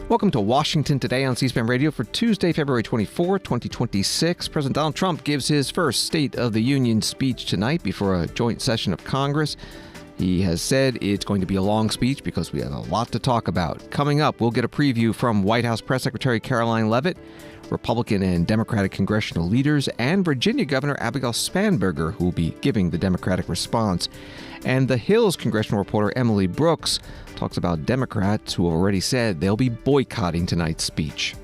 Welcome to Washington Today on C-SPAN Radio for Tuesday, February 24, 2026. President Donald Trump gives his first State of the Union speech tonight before a joint session of Congress. He has said it's going to be a long speech because we have a lot to talk about. Coming up, we'll get a preview from White House Press Secretary Karoline Leavitt, Republican and Democratic congressional leaders, and Virginia Governor Abigail Spanberger, who will be giving the Democratic response. And The Hill's congressional reporter Emily Brooks talks about Democrats who have already said they'll be boycotting tonight's speech.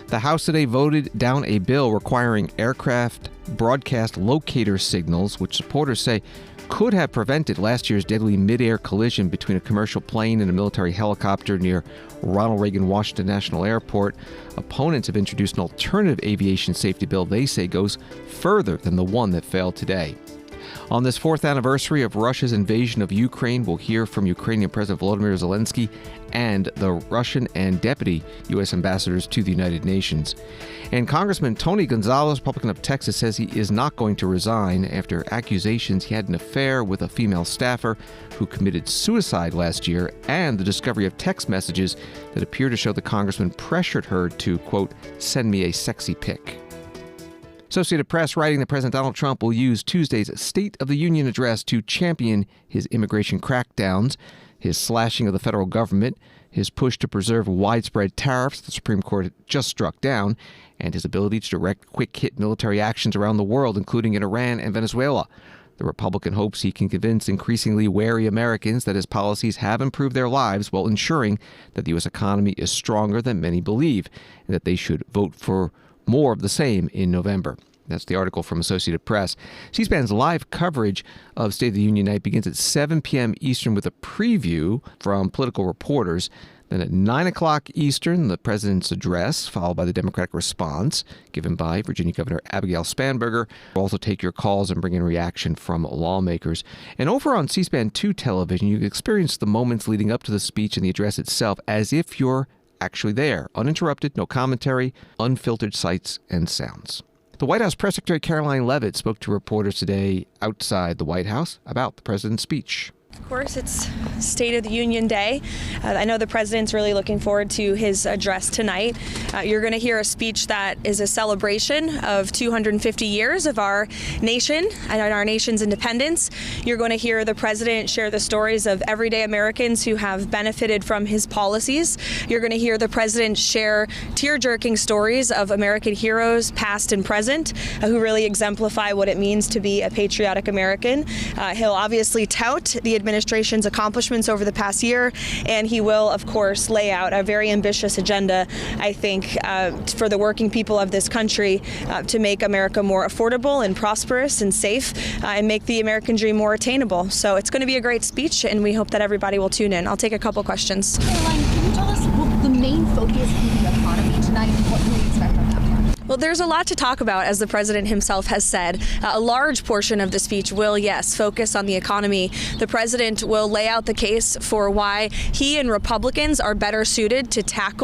The House today voted down a bill requiring aircraft broadcast locator signals, which supporters say could have prevented last year's deadly midair collision between a commercial plane and a military helicopter near Ronald Reagan Washington National Airport. Opponents have introduced an alternative aviation safety bill they say goes further than the one that failed today. On this fourth anniversary of Russia's invasion of Ukraine, we'll hear from Ukrainian President Volodymyr Zelensky and the Russian and deputy U.S. ambassadors to the United Nations. And Congressman Tony Gonzalez, Republican of Texas, says he is not going to resign after accusations he had an affair with a female staffer who committed suicide last year, and the discovery of text messages that appear to show the congressman pressured her to, quote, send me a sexy pic. Associated Press writing that President Donald Trump will use Tuesday's State of the Union address to champion his immigration crackdowns, his slashing of the federal government, his push to preserve widespread tariffs the Supreme Court just struck down, and his ability to direct quick-hit military actions around the world, including in Iran and Venezuela. The Republican hopes he can convince increasingly wary Americans that his policies have improved their lives while ensuring that the U.S. economy is stronger than many believe, and that they should vote for more of the same in November. That's the article from Associated Press. C-SPAN's live coverage of State of the Union night begins at 7 p.m. Eastern with a preview from political reporters. Then at 9 o'clock Eastern, the president's address, followed by the Democratic response given by Virginia Governor Abigail Spanberger. We'll also take your calls and bring in reaction from lawmakers. And over on C-SPAN 2 television, you can experience the moments leading up to the speech and the address itself as if you're actually there, uninterrupted, no commentary, unfiltered sights and sounds. The White House Press Secretary Karoline Leavitt spoke to reporters today outside the White House about the president's speech. Of course, it's State of the Union Day. I know the president's really looking forward to his address tonight. You're going to hear a speech that is a celebration of 250 years of our nation and our nation's independence. You're going to hear the president share the stories of everyday Americans who have benefited from his policies. You're going to hear the president share tear-jerking stories of American heroes, past and present, who really exemplify what it means to be a patriotic American. He'll obviously tout the administration's accomplishments over the past year, and he will, of course, lay out a very ambitious agenda, I think, for the working people of this country to make America more affordable and prosperous and safe and make the American dream more attainable. So it's going to be a great speech, and we hope that everybody will tune in. I'll take a couple questions. Karoline, can you tell us what the main focus in the economy tonight and what can we expect on that front? Well, there's a lot to talk about, as the president himself has said. A large portion of the speech will, yes, focus on the economy. The president will lay out the case for why he and Republicans are better suited to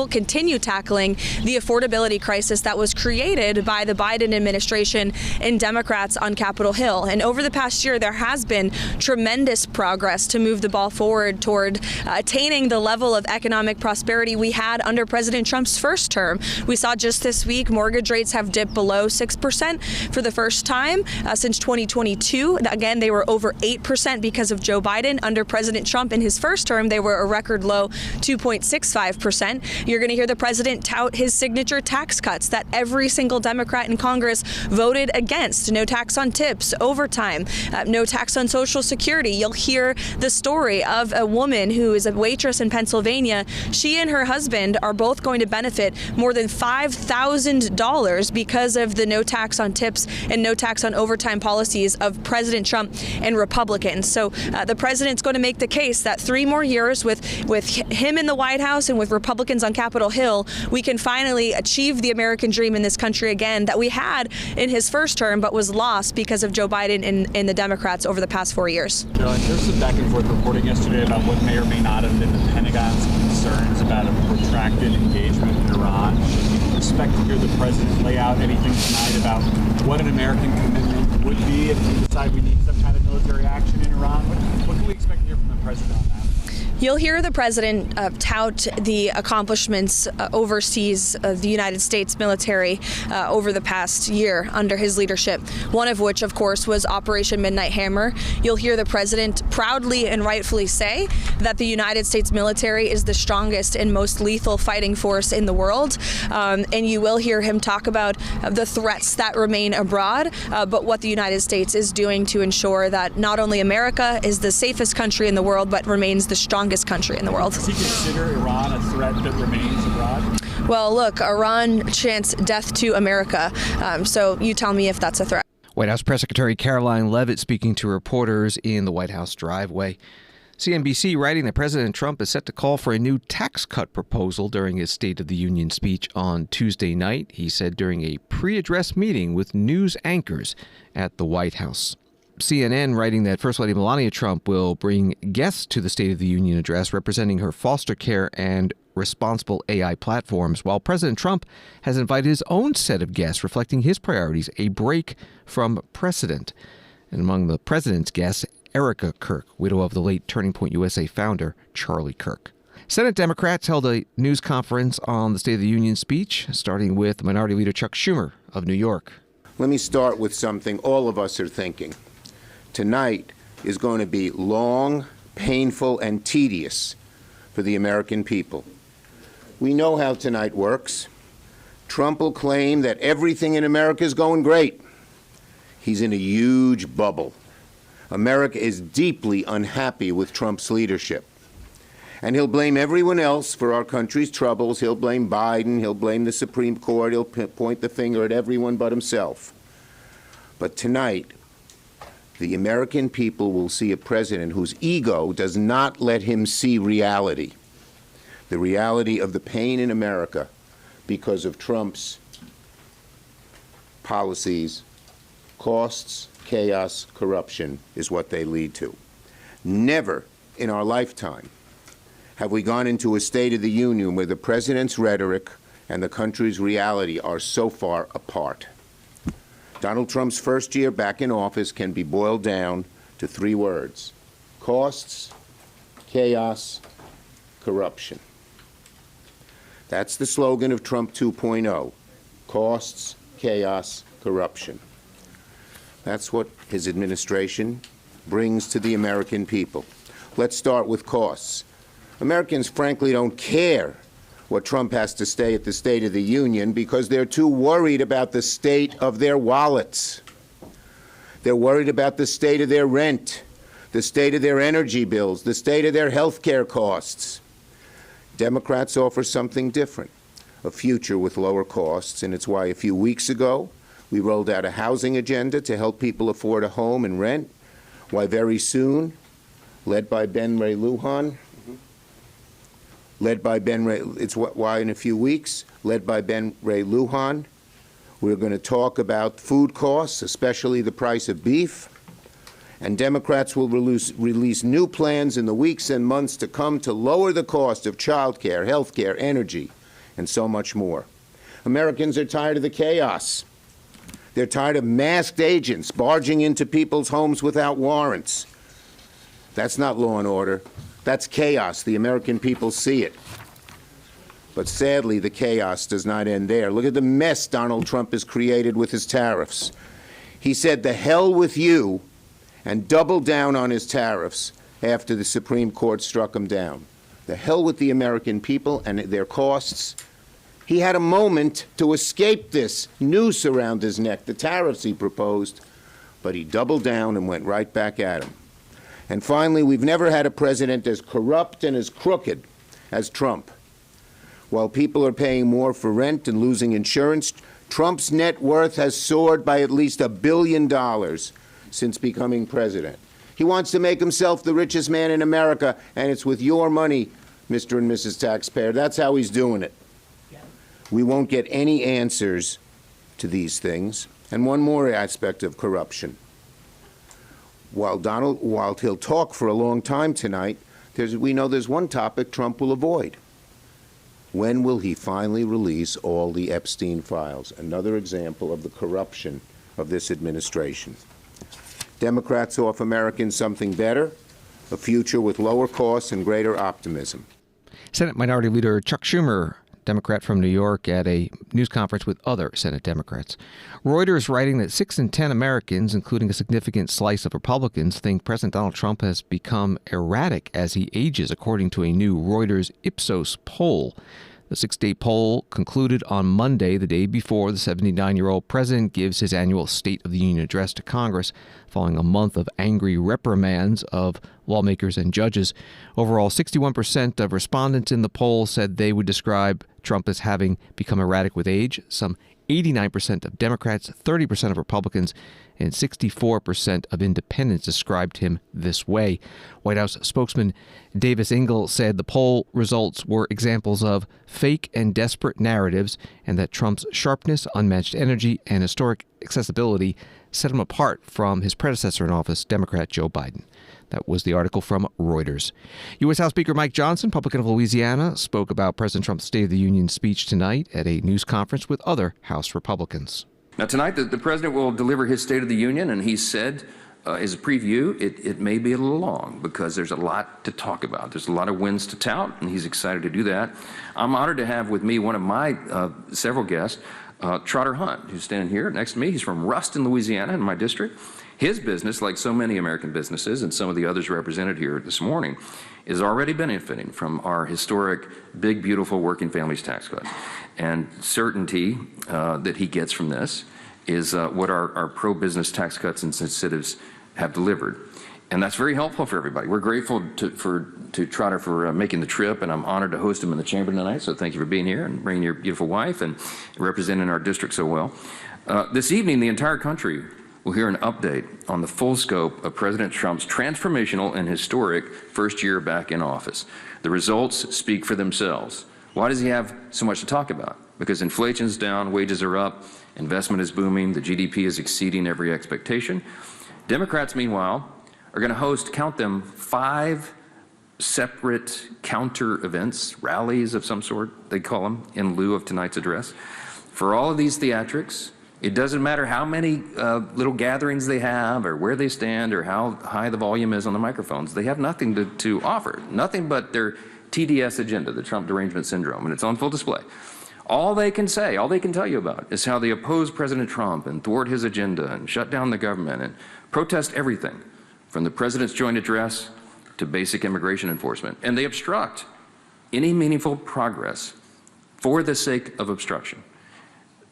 continue tackling the affordability crisis that was created by the Biden administration and Democrats on Capitol Hill. And over the past year, there has been tremendous progress to move the ball forward toward attaining the level of economic prosperity we had under President Trump's first term. We saw just this week mortgage rates have dipped below 6% for the first time since 2022. Again, they were over 8% because of Joe Biden. Under President Trump in his first term, they were a record low 2.65%. You're going to hear the president tout his signature tax cuts that every single Democrat in Congress voted against. No tax on tips, overtime, no tax on Social Security. You'll hear the story of a woman who is a waitress in Pennsylvania. She and her husband are both going to benefit more than $5,000 because of the no tax on tips and no tax on overtime policies of President Trump and Republicans. So the president's going to make the case that 3 more years with him in the White House and with Republicans on Capitol Hill, we can finally achieve the American dream in this country again that we had in his first term but was lost because of Joe Biden and the Democrats over the past 4 years. There's some back and forth reporting yesterday about what may or may not have been the Pentagon's concerns about a protracted engagement in Iran. Expect to hear the president lay out anything tonight about what an American commitment would be if we decide we need some kind of military action in Iran? What can we expect to hear from the president on that? You'll hear the president tout the accomplishments overseas of the United States military over the past year under his leadership, one of which, of course, was Operation Midnight Hammer. You'll hear the president proudly and rightfully say that the United States military is the strongest and most lethal fighting force in the world. And you will hear him talk about the threats that remain abroad, but what the United States is doing to ensure that not only America is the safest country in the world, but remains the strongest country in the world. Does he consider Iran a threat that remains abroad? Well, look, Iran chants death to America. So you tell me if that's a threat. White House Press Secretary Karoline Leavitt speaking to reporters in the White House driveway. CNBC writing that President Trump is set to call for a new tax cut proposal during his State of the Union speech on Tuesday night, he said during a pre-address meeting with news anchors at the White House. CNN writing that First Lady Melania Trump will bring guests to the State of the Union address representing her foster care and responsible AI platforms, while President Trump has invited his own set of guests reflecting his priorities, a break from precedent. And among the president's guests, Erica Kirk, widow of the late Turning Point USA founder Charlie Kirk. Senate Democrats held a news conference on the State of the Union speech, starting with Minority Leader Chuck Schumer of New York. Let me start with something all of us are thinking. Tonight is going to be long, painful, and tedious for the American people. We know how tonight works. Trump will claim that everything in America is going great. He's in a huge bubble. America is deeply unhappy with Trump's leadership. And he'll blame everyone else for our country's troubles. He'll blame Biden. He'll blame the Supreme Court. He'll point the finger at everyone but himself. But tonight, the American people will see a president whose ego does not let him see reality, the reality of the pain in America because of Trump's policies. Costs, chaos, corruption is what they lead to. Never in our lifetime have we gone into a State of the Union where the president's rhetoric and the country's reality are so far apart. Donald Trump's first year back in office can be boiled down to 3 words: costs, chaos, corruption. That's the slogan of Trump 2.0, costs, chaos, corruption. That's what his administration brings to the American people. Let's start with costs. Americans, frankly, don't care what Trump has to say at the State of the Union because they're too worried about the state of their wallets. They're worried about the state of their rent, the state of their energy bills, the state of their health care costs. Democrats offer something different, a future with lower costs, and it's why a few weeks ago we rolled out a housing agenda to help people afford a home and rent, why very soon, led by Ben Ray Lujan, it's why in a few weeks, led by Ben Ray Lujan, we're going to talk about food costs, especially the price of beef, and Democrats will release new plans in the weeks and months to come to lower the cost of child care, health care, energy, and so much more. Americans are tired of the chaos. They're tired of masked agents barging into people's homes without warrants. That's not law and order. That's chaos. The American people see it. But sadly, the chaos does not end there. Look at the mess Donald Trump has created with his tariffs. He said, "The hell with you," and doubled down on his tariffs after the Supreme Court struck him down. The hell with the American people and their costs. He had a moment to escape this noose around his neck, the tariffs he proposed, but he doubled down and went right back at him. And finally, we've never had a president as corrupt and as crooked as Trump. While people are paying more for rent and losing insurance, Trump's net worth has soared by at least $1 billion since becoming president. He wants to make himself the richest man in America, and it's with your money, Mr. and Mrs. Taxpayer. That's how he's doing it. We won't get any answers to these things. And one more aspect of corruption. While he'll talk for a long time tonight, we know there's one topic Trump will avoid. When will he finally release all the Epstein files? Another example of the corruption of this administration. Democrats offer Americans something better, a future with lower costs and greater optimism. Senate Minority Leader Chuck Schumer, Democrat from New York, at a news conference with other Senate Democrats. Reuters writing that 6 in 10 Americans, including a significant slice of Republicans, think President Donald Trump has become erratic as he ages, according to a new Reuters Ipsos poll. The 6-day poll concluded on Monday, the day before the 79-year-old president gives his annual State of the Union address to Congress, following a month of angry reprimands of lawmakers and judges. Overall, 61% of respondents in the poll said they would describe Trump as having become erratic with age. Some 89% of Democrats, 30% of Republicans, and 64% of independents described him this way. White House spokesman Davis Ingle said the poll results were examples of fake and desperate narratives, and that Trump's sharpness, unmatched energy, and historic accessibility set him apart from his predecessor in office, Democrat Joe Biden. That was the article from Reuters. U.S. House Speaker Mike Johnson, Republican of Louisiana, spoke about President Trump's State of the Union speech tonight at a news conference with other House Republicans. Now, tonight, the president will deliver his State of the Union, and he said, as a preview, it may be a little long because there's a lot to talk about. There's a lot of wins to tout, and he's excited to do that. I'm honored to have with me one of my several guests, Trotter Hunt, who's standing here next to me. He's from Ruston, Louisiana, in my district. His business, like so many American businesses and some of the others represented here this morning, is already benefiting from our historic, big, beautiful working families tax cut. And certainty that he gets from this is what our pro-business tax cuts and incentives have delivered. And that's very helpful for everybody. We're grateful to Trotter for making the trip, and I'm honored to host him in the chamber tonight. So thank you for being here and bringing your beautiful wife and representing our district so well. This evening, the entire country will hear an update on the full scope of President Trump's transformational and historic first year back in office. The results speak for themselves. Why does he have so much to talk about? Because inflation's down, wages are up, investment is booming, the GDP is exceeding every expectation. Democrats, meanwhile, are going to host, count them, 5 separate counter events, rallies of some sort, they call them, in lieu of tonight's address. For all of these theatrics, it doesn't matter how many little gatherings they have or where they stand or how high the volume is on the microphones. They have nothing to offer, nothing but their TDS agenda, the Trump derangement syndrome, and it's on full display. All they can say, all they can tell you about is how they oppose President Trump and thwart his agenda and shut down the government and protest everything from the president's joint address to basic immigration enforcement. And they obstruct any meaningful progress for the sake of obstruction.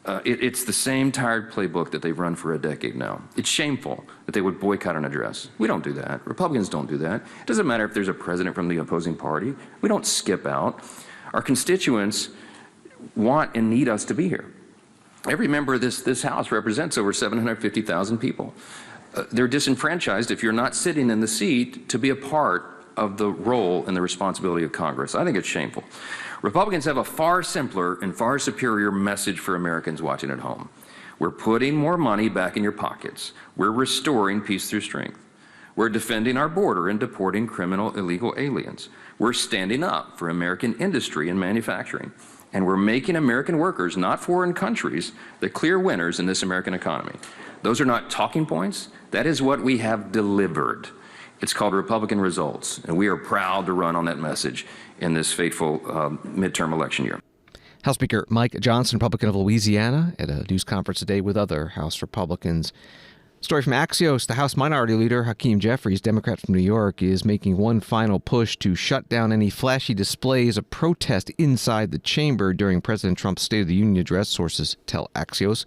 It's the same tired playbook that they've run for a decade now. It's shameful that they would boycott an address. We don't do that. Republicans don't do that. It doesn't matter if there's a president from the opposing party. We don't skip out. Our constituents want and need us to be here. Every member of this House represents over 750,000 people. They're disenfranchised if you're not sitting in the seat to be a part of the role and the responsibility of Congress. I think it's shameful. Republicans have a far simpler and far superior message for Americans watching at home. We're putting more money back in your pockets. We're restoring peace through strength. We're defending our border and deporting criminal illegal aliens. We're standing up for American industry and manufacturing. And we're making American workers, not foreign countries, the clear winners in this American economy. Those are not talking points. That is what we have delivered. It's called Republican results, and we are proud to run on that message in this fateful midterm election year. House Speaker Mike Johnson, Republican of Louisiana, at a news conference today with other House Republicans. Story from Axios. The House Minority Leader, Hakeem Jeffries, Democrat from New York, is making one final push to shut down any flashy displays of protest inside the chamber during President Trump's State of the Union address, sources tell Axios.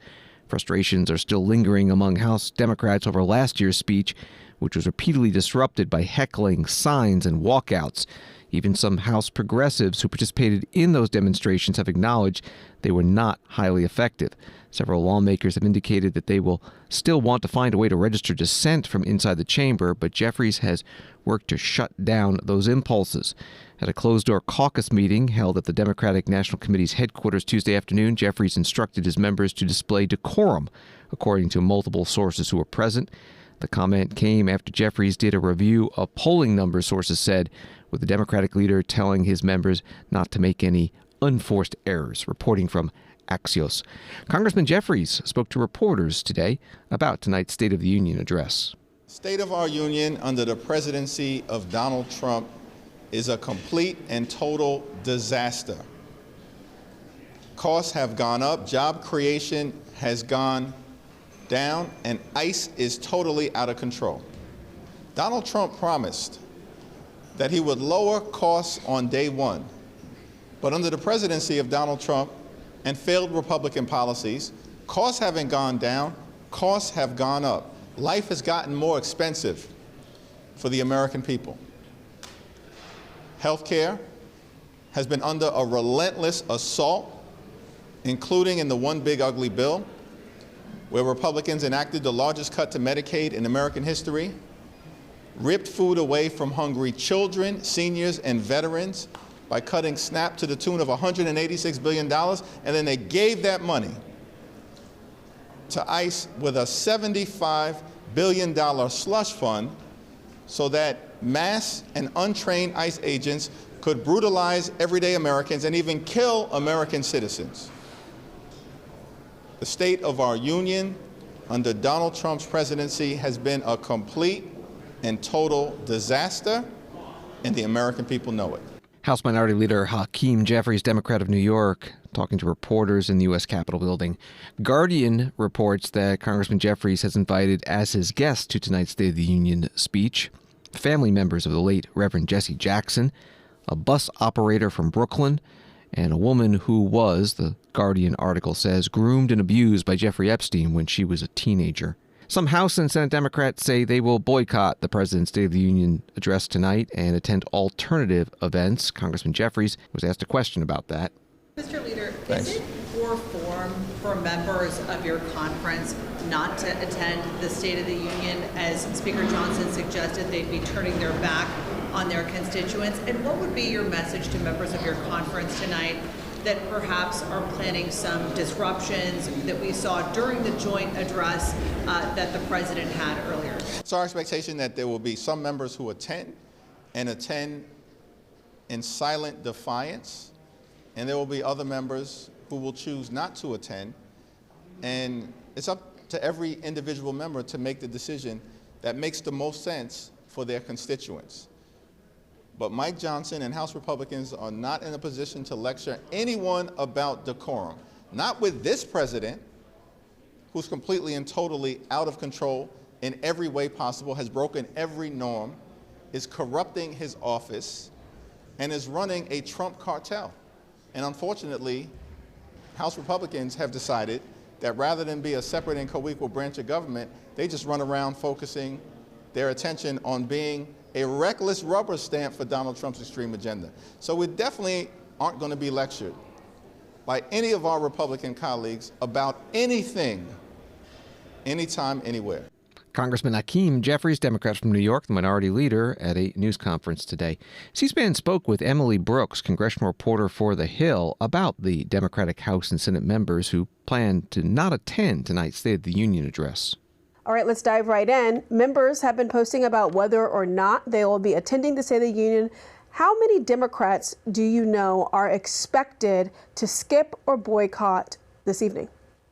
Frustrations are still lingering among House Democrats over last year's speech, which was repeatedly disrupted by heckling, signs, and walkouts. Even some House progressives who participated in those demonstrations have acknowledged they were not highly effective. Several lawmakers have indicated that they will still want to find a way to register dissent from inside the chamber, but Jeffries has worked to shut down those impulses. At a closed-door caucus meeting held at the Democratic National Committee's headquarters Tuesday afternoon, Jeffries instructed his members to display decorum, according to multiple sources who were present. The comment came after Jeffries did a review of polling numbers, sources said, with the Democratic leader telling his members not to make any unforced errors. Reporting from Axios. Congressman Jeffries spoke to reporters today about tonight's State of the Union address. State of our union under the presidency of Donald Trump is a complete and total disaster. Costs have gone up, job creation has gone down, and ICE is totally out of control. Donald Trump promised that he would lower costs on day one, but under the presidency of Donald Trump and failed Republican policies, costs haven't gone down, costs have gone up. Life has gotten more expensive for the American people. Healthcare has been under a relentless assault, including in the one big ugly bill, where Republicans enacted the largest cut to Medicaid in American history, ripped food away from hungry children, seniors, and veterans by cutting SNAP to the tune of $186 billion, and then they gave that money to ICE with a $75 billion slush fund so that mass and untrained ICE agents could brutalize everyday Americans and even kill American citizens. The state of our union under Donald Trump's presidency has been a complete and total disaster, and the American people know it. House Minority Leader Hakeem Jeffries, Democrat of New York, talking to reporters in the U.S. Capitol building. Guardian reports that Congressman Jeffries has invited as his guest to tonight's State of the Union speech family members of the late Reverend Jesse Jackson, a bus operator from Brooklyn, and a woman who was, the Guardian article says, groomed and abused by Jeffrey Epstein when she was a teenager. Some House and Senate Democrats say they will boycott the President's State of the Union address tonight and attend alternative events. Congressman Jeffries was asked a question about that. Mr. Leader, Thanks. Is it poor form for members of your conference not to attend the State of the Union? As Speaker Johnson suggested, they'd be turning their back on their constituents. And what would be your message to members of your conference tonight that perhaps are planning some disruptions that we saw during the joint address that the president had earlier? It's our expectation that there will be some members who attend in silent defiance, and there will be other members who will choose not to attend. And it's up to every individual member to make the decision that makes the most sense for their constituents. But Mike Johnson and House Republicans are not in a position to lecture anyone about decorum. Not with this president, who's completely and totally out of control in every way possible, has broken every norm, is corrupting his office, and is running a Trump cartel. And unfortunately, House Republicans have decided that rather than be a separate and co-equal branch of government, they just run around focusing their attention on being a reckless rubber stamp for Donald Trump's extreme agenda. So we definitely aren't going to be lectured by any of our Republican colleagues about anything, anytime, anywhere. Congressman Hakeem Jeffries, Democrat from New York, the minority leader, at a news conference today. C-SPAN spoke with Emily Brooks, congressional reporter for The Hill, about the Democratic House and Senate members who plan to not attend tonight's State of the Union address. All right, let's dive right in. Members have been posting about whether or not they will be attending the State of the Union. How many Democrats do you know are expected to skip or boycott this evening?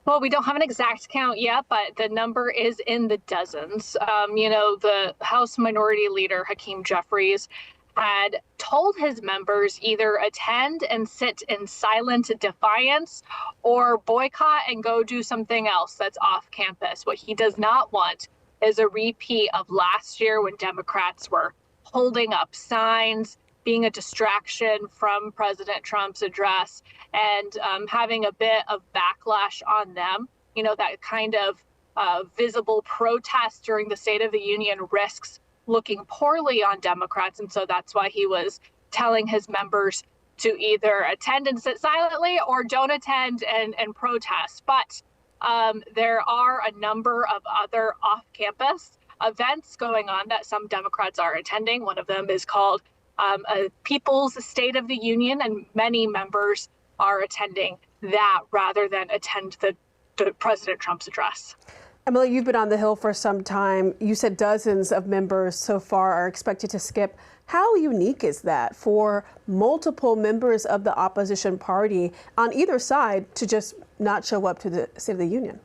Well, we don't have an exact count yet, but the number is in the dozens. The House Minority Leader, Hakeem Jeffries, had told his members either attend and sit in silent defiance or boycott and go do something else that's off campus. What he does not want is a repeat of last year when Democrats were holding up signs, being a distraction from President Trump's address, and having a bit of backlash on them. That kind of visible protest during the State of the Union risks looking poorly on Democrats. And so that's why he was telling his members to either attend and sit silently or don't attend and protest. But there are a number of other off-campus events going on that some Democrats are attending. One of them is called a People's State of the Union, and many members are attending that rather than attend the President Trump's address. Emily, you've been on the Hill for some time. You said dozens of members so far are expected to skip. How unique is that for multiple members of the opposition party on either side to just not show up to the State of the Union?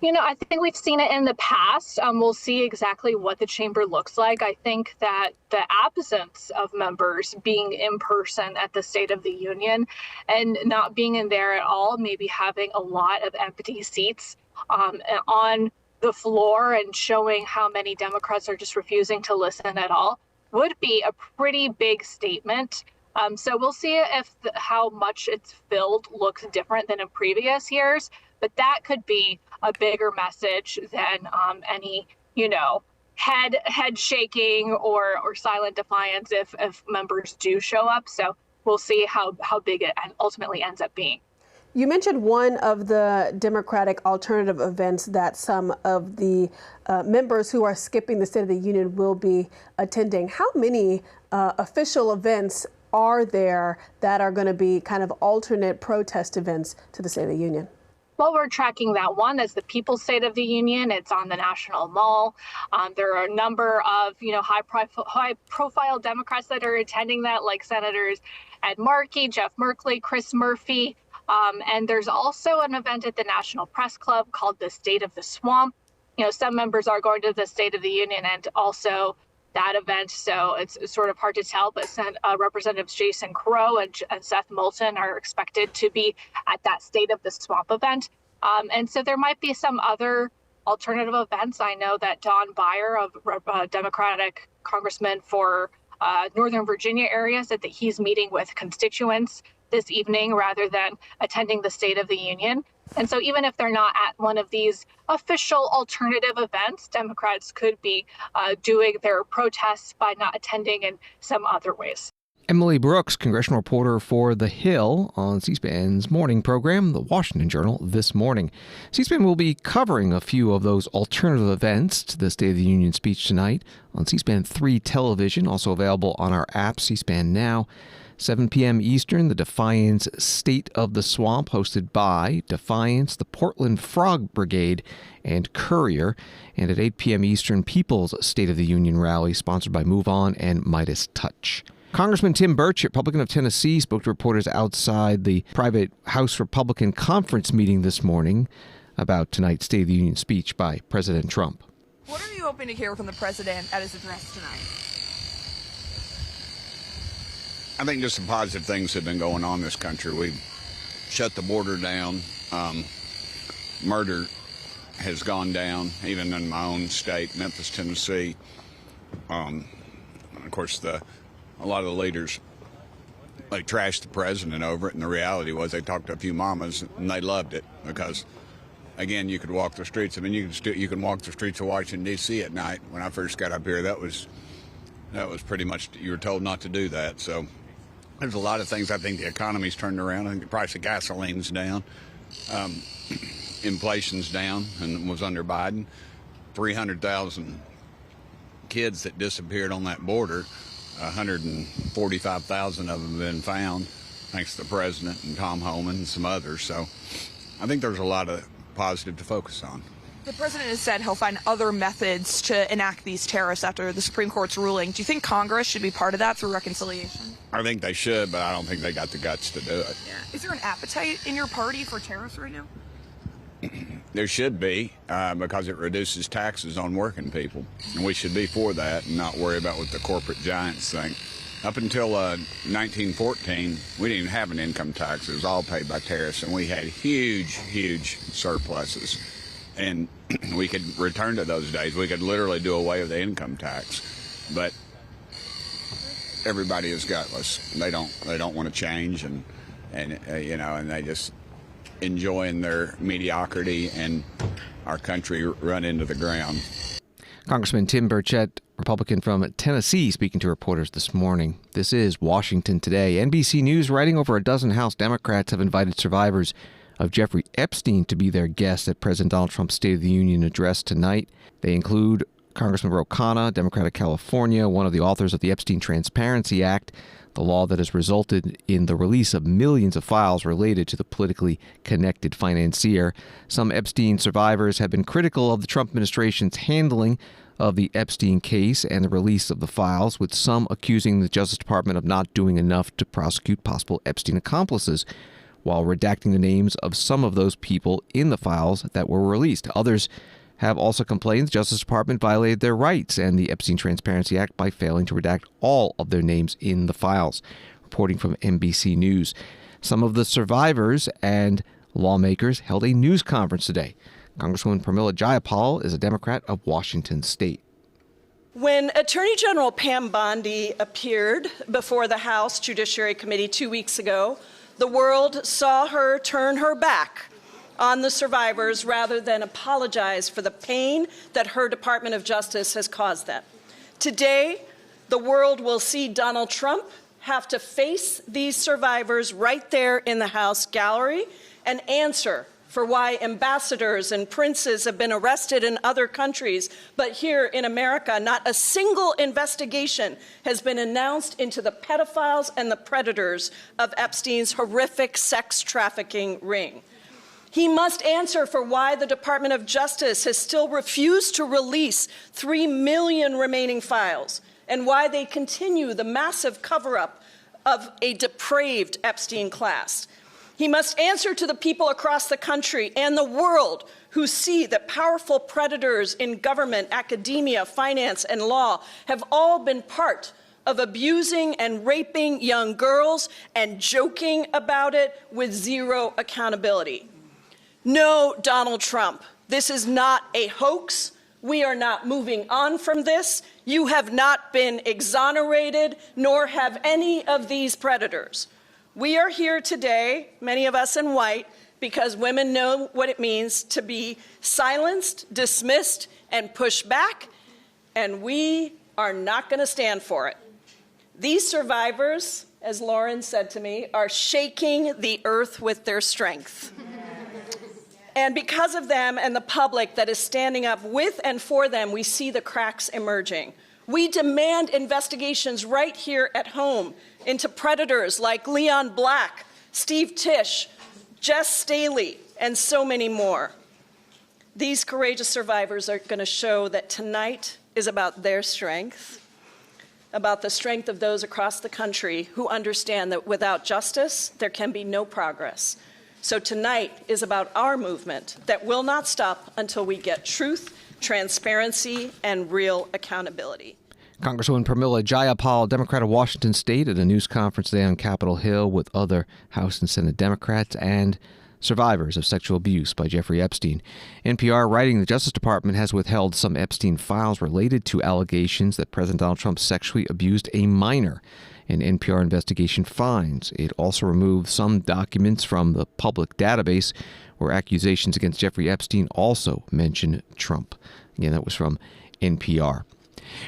I think we've seen it in the past. We'll see exactly what the chamber looks like. I think that the absence of members being in person at the State of the Union and not being in there at all, maybe having a lot of empty seats on the floor and showing how many Democrats are just refusing to listen at all would be a pretty big statement. So we'll see if how much it's filled looks different than in previous years. But that could be a bigger message than any, head shaking or silent defiance if members do show up. So we'll see how big it ultimately ends up being. You mentioned one of the Democratic alternative events that some of the members who are skipping the State of the Union will be attending. How many official events are there that are going to be kind of alternate protest events to the State of the Union? Well, we're tracking that one. That's the People's State of the Union. It's on the National Mall. There are a number of, high-profile Democrats that are attending that, like Senators Ed Markey, Jeff Merkley, Chris Murphy. And there's also an event at the National Press Club called the State of the Swamp. Some members are going to the State of the Union and also that event, so it's sort of hard to tell, but Representatives Jason Crow and Seth Moulton are expected to be at that State of the Swamp event. And so there might be some other alternative events. I know that Don Beyer, of Democratic Congressman for Northern Virginia area, said that he's meeting with constituents this evening rather than attending the State of the Union. And so even if they're not at one of these official alternative events, Democrats could be doing their protests by not attending in some other ways. Emily Brooks, congressional reporter for The Hill, on C-SPAN's morning program, The Washington Journal, this morning. C-SPAN will be covering a few of those alternative events to the State of the Union speech tonight on C-SPAN 3 television, also available on our app, C-SPAN Now. 7 p.m. Eastern, the Defiance State of the Swamp, hosted by Defiance, the Portland Frog Brigade, and Courier. And at 8 p.m. Eastern, People's State of the Union rally, sponsored by Move On and Midas Touch. Congressman Tim Burchett, Republican of Tennessee, spoke to reporters outside the private House Republican conference meeting this morning about tonight's State of the Union speech by President Trump. What are you hoping to hear from the president at his address tonight? I think just some positive things have been going on in this country. We've shut the border down. Murder has gone down, even in my own state, Memphis, Tennessee. Of course, a lot of the leaders, they trashed the president over it, and the reality was they talked to a few mamas, and they loved it because, again, you could walk the streets. I mean, you can walk the streets of Washington, D.C. at night. When I first got up here, that was pretty much, you were told not to do that. So there's a lot of things. I think the economy's turned around. I think the price of gasoline's down. Inflation's down and was under Biden. 300,000 kids that disappeared on that border, 145,000 of them have been found, thanks to the president and Tom Homan and some others. So I think there's a lot of positive to focus on. The president has said he'll find other methods to enact these tariffs after the Supreme Court's ruling. Do you think Congress should be part of that through reconciliation? I think they should, but I don't think they got the guts to do it. Yeah. Is there an appetite in your party for tariffs right now? There should be, because it reduces taxes on working people. And we should be for that and not worry about what the corporate giants think. Up until 1914, we didn't even have an income tax. It was all paid by tariffs, and we had huge, huge surpluses. And we could return to those days. We could literally do away with the income tax. But everybody is gutless. They don't want to change, and they just enjoying their mediocrity and our country run into the ground. Congressman Tim Burchett, Republican from Tennessee, speaking to reporters this morning. This is Washington Today. NBC News writing over a dozen House Democrats have invited survivors of Jeffrey Epstein to be their guests at President Donald Trump's State of the Union address tonight. They include Congressman Ro Khanna, Democrat of California, one of the authors of the Epstein Transparency Act, the law that has resulted in the release of millions of files related to the politically connected financier. Some Epstein survivors have been critical of the Trump administration's handling of the Epstein case and the release of the files, with some accusing the Justice Department of not doing enough to prosecute possible Epstein accomplices. while redacting the names of some of those people in the files that were released. Others have also complained the Justice Department violated their rights and the Epstein Transparency Act by failing to redact all of their names in the files. Reporting from NBC News, some of the survivors and lawmakers held a news conference today. Congresswoman Pramila Jayapal is a Democrat of Washington State. When Attorney General Pam Bondi appeared before the House Judiciary Committee 2 weeks ago, the world saw her turn her back on the survivors rather than apologize for the pain that her Department of Justice has caused them. Today, the world will see Donald Trump have to face these survivors right there in the House gallery and answer for why ambassadors and princes have been arrested in other countries, but here in America, not a single investigation has been announced into the pedophiles and the predators of Epstein's horrific sex trafficking ring. He must answer for why the Department of Justice has still refused to release 3 million remaining files and why they continue the massive cover-up of a depraved Epstein class. He must answer to the people across the country and the world who see that powerful predators in government, academia, finance, and law have all been part of abusing and raping young girls and joking about it with zero accountability. No, Donald Trump, this is not a hoax. We are not moving on from this. You have not been exonerated, nor have any of these predators. We are here today, many of us in white, because women know what it means to be silenced, dismissed, and pushed back, and we are not going to stand for it. These survivors, as Lauren said to me, are shaking the earth with their strength. And because of them and the public that is standing up with and for them, we see the cracks emerging. We demand investigations right here at home into predators like Leon Black, Steve Tisch, Jess Staley, and so many more. These courageous survivors are going to show that tonight is about their strength, about the strength of those across the country who understand that without justice, there can be no progress. So tonight is about our movement that will not stop until we get truth, transparency, and real accountability. Congresswoman Pramila Jayapal, Democrat of Washington State, at a news conference today on Capitol Hill with other House and Senate Democrats and survivors of sexual abuse by Jeffrey Epstein. NPR writing the Justice Department has withheld some Epstein files related to allegations that President Donald Trump sexually abused a minor. An NPR investigation finds it also removed some documents from the public database where accusations against Jeffrey Epstein also mention Trump. Again, that was from NPR.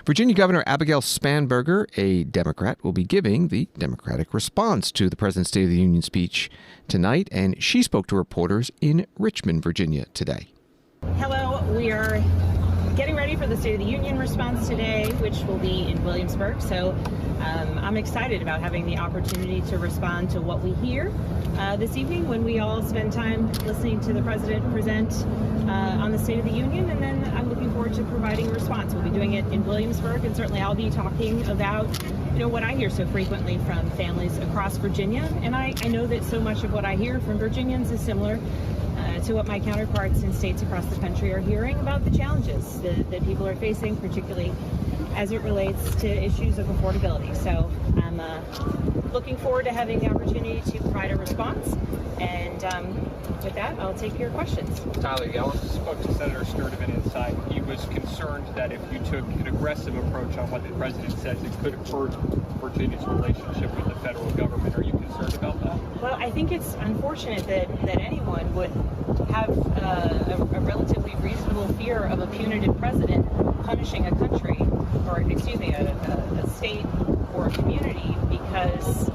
Virginia Governor Abigail Spanberger, a Democrat, will be giving the Democratic response to the President's State of the Union speech tonight, and she spoke to reporters in Richmond, Virginia today. Hello, we are getting ready for the State of the Union response today, which will be in Williamsburg. So I'm excited about having the opportunity to respond to what we hear this evening when we all spend time listening to the President present on the State of the Union. And then I'm looking forward to providing a response. We'll be doing it in Williamsburg, and certainly I'll be talking about what I hear so frequently from families across Virginia. And I know that so much of what I hear from Virginians is similar to what my counterparts in states across the country are hearing about the challenges that people are facing, particularly as it relates to issues of affordability. So I'm looking forward to having the opportunity to provide a response. And with that, I'll take your questions. Tyler Yellen spoke to Senator Sturtevant inside. He was concerned that if you took an aggressive approach on what the president says, it could hurt Virginia's relationship with the federal government. Are you concerned about that? Well, I think it's unfortunate that anyone would have a relatively reasonable fear of a punitive president punishing a country, or excuse me, a state or a community because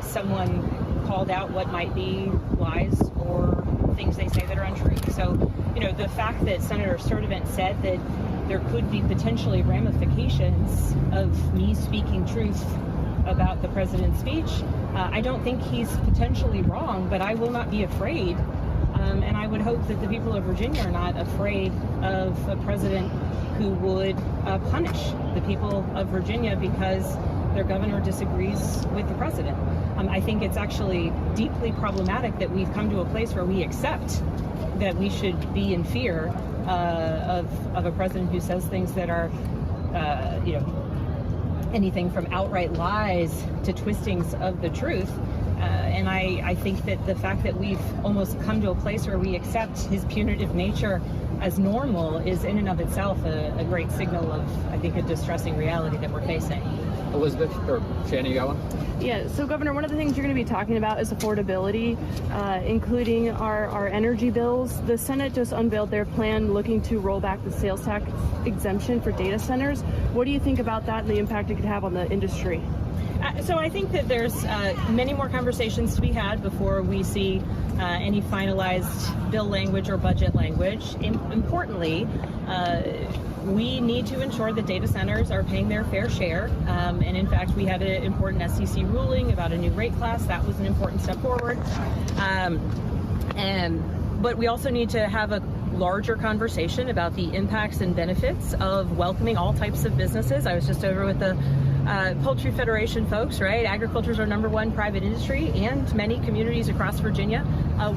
someone called out what might be lies or things they say that are untrue. So, the fact that Senator Sturtevant said that there could be potentially ramifications of me speaking truth about the president's speech, I don't think he's potentially wrong, but I will not be afraid. And I would hope that the people of Virginia are not afraid of a president who would punish the people of Virginia because their governor disagrees with the president. I think it's actually deeply problematic that we've come to a place where we accept that we should be in fear of a president who says things that are, anything from outright lies to twistings of the truth. And I think that the fact that we've almost come to a place where we accept his punitive nature as normal is in and of itself a great signal of, I think, a distressing reality that we're facing. Elizabeth, or Shannon, you got one? Yeah, so Governor, one of the things you're going to be talking about is affordability, including our energy bills. The Senate just unveiled their plan looking to roll back the sales tax exemption for data centers. What do you think about that and the impact it could have on the industry? So I think that there's many more conversations to be had before we see any finalized bill language or budget language. Importantly, we need to ensure that data centers are paying their fair share. And in fact, we had an important SEC ruling about a new rate class. That was an important step forward. But we also need to have a larger conversation about the impacts and benefits of welcoming all types of businesses. I was just over with the Poultry Federation folks, right? Agriculture is our #1 private industry, and many communities across Virginia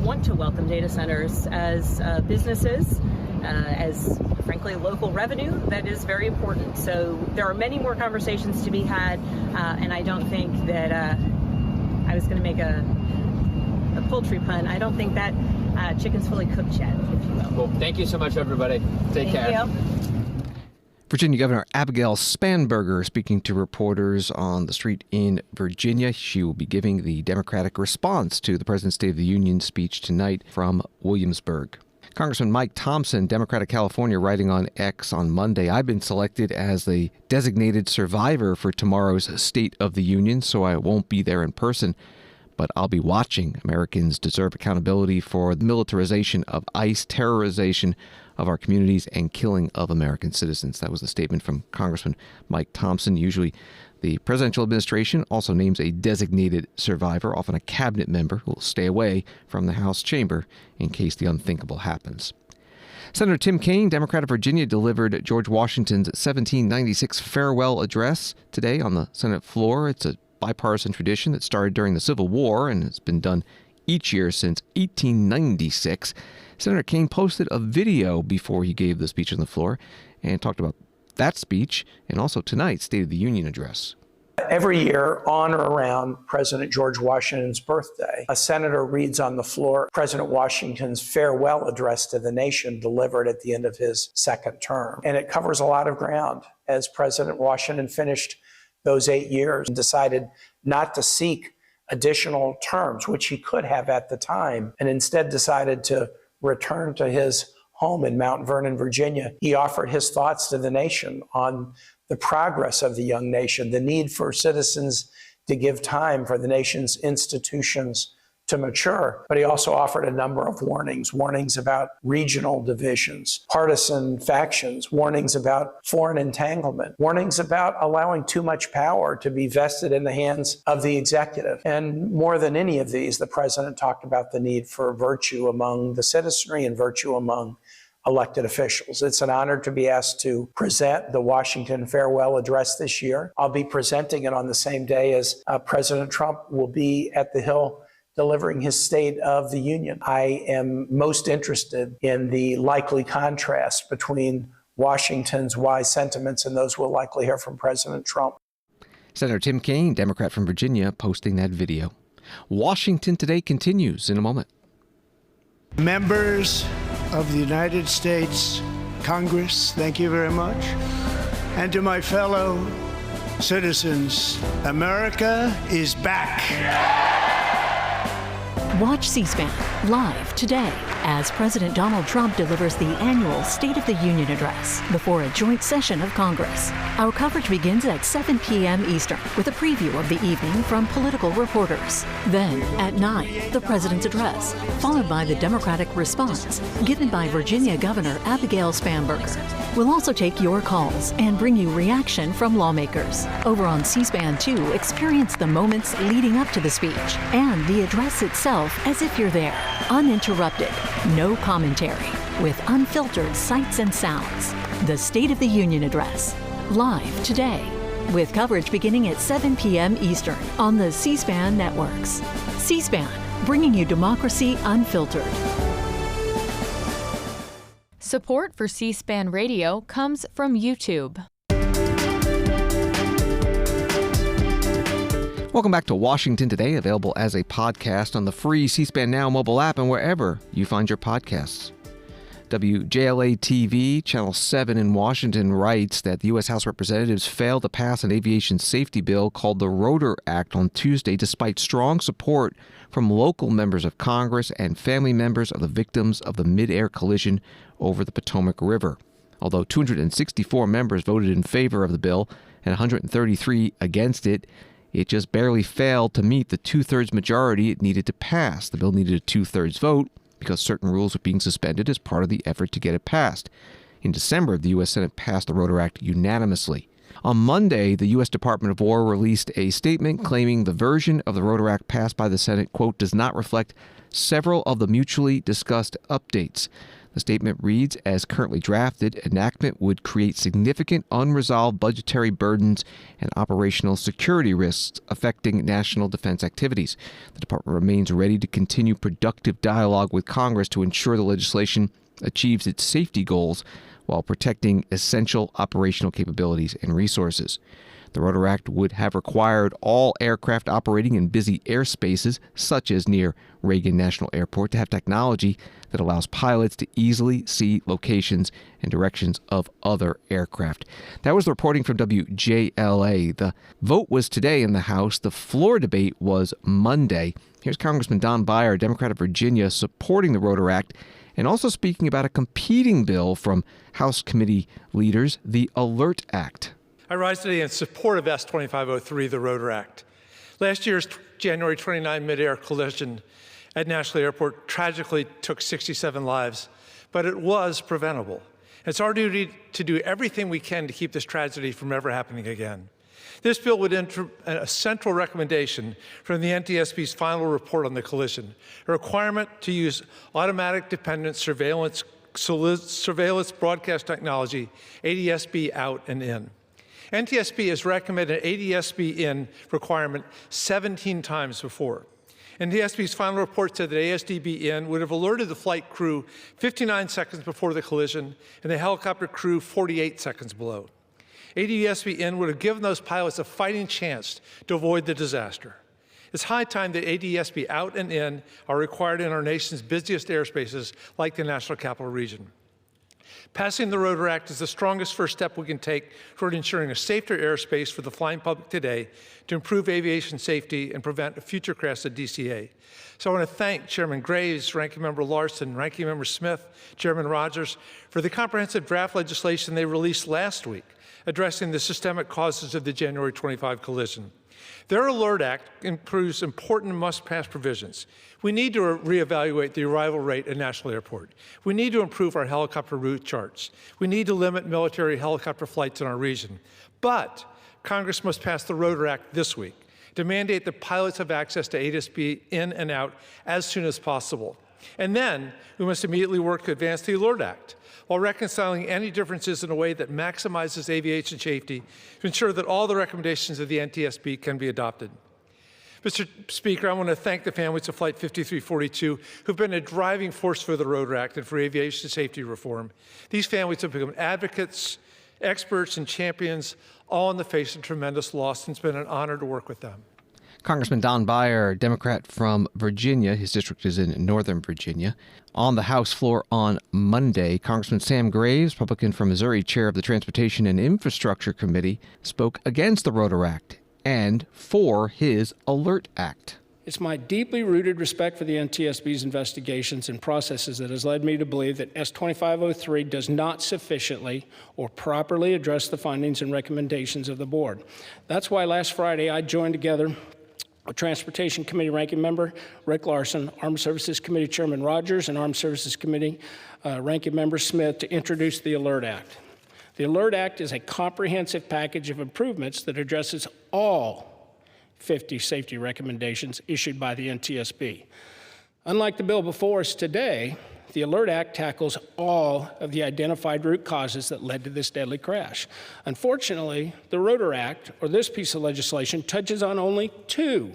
want to welcome data centers as businesses, as frankly local revenue that is very important. So there are many more conversations to be had, and I don't think that I was going to make a poultry pun. I don't think that chicken's fully cooked yet, if you will. Cool. Thank you so much, everybody. Take care. Thank you. Virginia Governor Abigail Spanberger speaking to reporters on the street in Virginia. She will be giving the Democratic response to the President's State of the Union speech tonight from Williamsburg. Congressman Mike Thompson, Democratic California, writing on X on Monday, "I've been selected as the designated survivor for tomorrow's State of the Union, so I won't be there in person. But I'll be watching. Americans deserve accountability for the militarization of ICE, terrorization of our communities, and killing of American citizens." That was the statement from Congressman Mike Thompson. Usually the presidential administration also names a designated survivor, often a cabinet member, who will stay away from the House chamber in case the unthinkable happens. Senator Tim Kaine, Democrat of Virginia, delivered George Washington's 1796 farewell address today on the Senate floor. It's a bipartisan tradition that started during the Civil War and has been done each year since 1896. Senator Kaine posted a video before he gave the speech on the floor and talked about that speech and also tonight's State of the Union address. Every year, on or around President George Washington's birthday, a senator reads on the floor President Washington's farewell address to the nation delivered at the end of his second term. And it covers a lot of ground as President Washington finished those 8 years and decided not to seek additional terms, which he could have at the time, and instead decided to return to his home in Mount Vernon, Virginia. He offered his thoughts to the nation on the progress of the young nation, the need for citizens to give time for the nation's institutions to mature. But he also offered a number of warnings about regional divisions, partisan factions, warnings about foreign entanglement, warnings about allowing too much power to be vested in the hands of the executive. And more than any of these, the president talked about the need for virtue among the citizenry and virtue among elected officials. It's an honor to be asked to present the Washington farewell address this year. I'll be presenting it on the same day as President Trump will be at the Hill delivering his State of the Union. I am most interested in the likely contrast between Washington's wise sentiments and those we'll likely hear from President Trump. Senator Tim Kaine, Democrat from Virginia, posting that video. Washington Today continues in a moment. Members of the United States Congress, thank you very much. And to my fellow citizens, America is back. Watch C-SPAN live today as President Donald Trump delivers the annual State of the Union address before a joint session of Congress. Our coverage begins at 7 p.m. Eastern with a preview of the evening from political reporters. Then, at 9, the President's address, followed by the Democratic response given by Virginia Governor Abigail Spanberger. We'll also take your calls and bring you reaction from lawmakers. Over on C-SPAN 2, experience the moments leading up to the speech and the address itself as if you're there, uninterrupted, no commentary, with unfiltered sights and sounds. The State of the Union address, live today. with coverage beginning at 7 p.m. Eastern on the C-SPAN networks. C-SPAN, bringing you democracy unfiltered. Support for C-SPAN Radio comes from YouTube. Welcome back to Washington Today, available as a podcast on the free C-SPAN Now mobile app and wherever you find your podcasts. WJLA-TV, Channel 7 in Washington writes that the U.S. House of Representatives failed to pass an aviation safety bill called the Rotor Act on Tuesday, despite strong support from local members of Congress and family members of the victims of the midair collision over the Potomac River. Although 264 members voted in favor of the bill and 133 against it, it just barely failed to meet the two-thirds majority it needed to pass. The bill needed a two-thirds vote because certain rules were being suspended as part of the effort to get it passed. In December, the U.S. Senate passed the Rotor Act unanimously. On Monday, the U.S. Department of War released a statement claiming the version of the Rotor Act passed by the Senate, quote, does not reflect several of the mutually discussed updates. The statement reads, as currently drafted, enactment would create significant unresolved budgetary burdens and operational security risks affecting national defense activities. The department remains ready to continue productive dialogue with Congress to ensure the legislation achieves its safety goals while protecting essential operational capabilities and resources. The Rotor Act would have required all aircraft operating in busy airspaces, such as near Reagan National Airport, to have technology that allows pilots to easily see locations and directions of other aircraft. That was the reporting from WJLA. The vote was today in the House. The floor debate was Monday. Here's Congressman Don Beyer, Democrat of Virginia, supporting the Rotor Act and also speaking about a competing bill from House committee leaders, the Alert Act. I rise today in support of S-2503, the Rotor Act. Last year's January 29 midair collision at National Airport tragically took 67 lives, but it was preventable. It's our duty to do everything we can to keep this tragedy from ever happening again. This bill would enter a central recommendation from the NTSB's final report on the collision, a requirement to use automatic dependent surveillance broadcast technology, ADS-B out and in. NTSB has recommended an ADS-B in requirement 17 times before. NTSB's final report said that ADS-B in would have alerted the flight crew 59 seconds before the collision and the helicopter crew 48 seconds below. ADS-B in would have given those pilots a fighting chance to avoid the disaster. It's high time that ADS-B out and in are required in our nation's busiest airspaces like the National Capital Region. Passing the Rotor Act is the strongest first step we can take toward ensuring a safer airspace for the flying public today to improve aviation safety and prevent a future crash at DCA. So I want to thank Chairman Graves, Ranking Member Larson, Ranking Member Smith, Chairman Rogers for the comprehensive draft legislation they released last week addressing the systemic causes of the January 25 collision. Their Alert Act includes important must-pass provisions. We need to reevaluate the arrival rate at National Airport. We need to improve our helicopter route charts. We need to limit military helicopter flights in our region. But Congress must pass the Rotor Act this week to mandate that pilots have access to ADS-B in and out as soon as possible. And then we must immediately work to advance the Alert Act while reconciling any differences in a way that maximizes aviation safety to ensure that all the recommendations of the NTSB can be adopted. Mr. Speaker, I want to thank the families of Flight 5342 who've been a driving force for the Rotor Act and for aviation safety reform. These families have become advocates, experts, and champions, all in the face of tremendous loss, and it's been an honor to work with them. Congressman Don Beyer, Democrat from Virginia. His district is in Northern Virginia. On the House floor on Monday, Congressman Sam Graves, Republican from Missouri, chair of the Transportation and Infrastructure Committee, spoke against the Rotor Act and for his Alert Act. It's my deeply rooted respect for the NTSB's investigations and processes that has led me to believe that S-2503 does not sufficiently or properly address the findings and recommendations of the board. That's why last Friday I joined together with Transportation Committee Ranking Member Rick Larson, Armed Services Committee Chairman Rogers, and Armed Services Committee Ranking Member Smith to introduce the Alert Act. The Alert Act is a comprehensive package of improvements that addresses all 50 safety recommendations issued by the NTSB. Unlike the bill before us today, The Alert Act tackles all of the identified root causes that led to this deadly crash. Unfortunately, the Rotor Act, or this piece of legislation, touches on only 2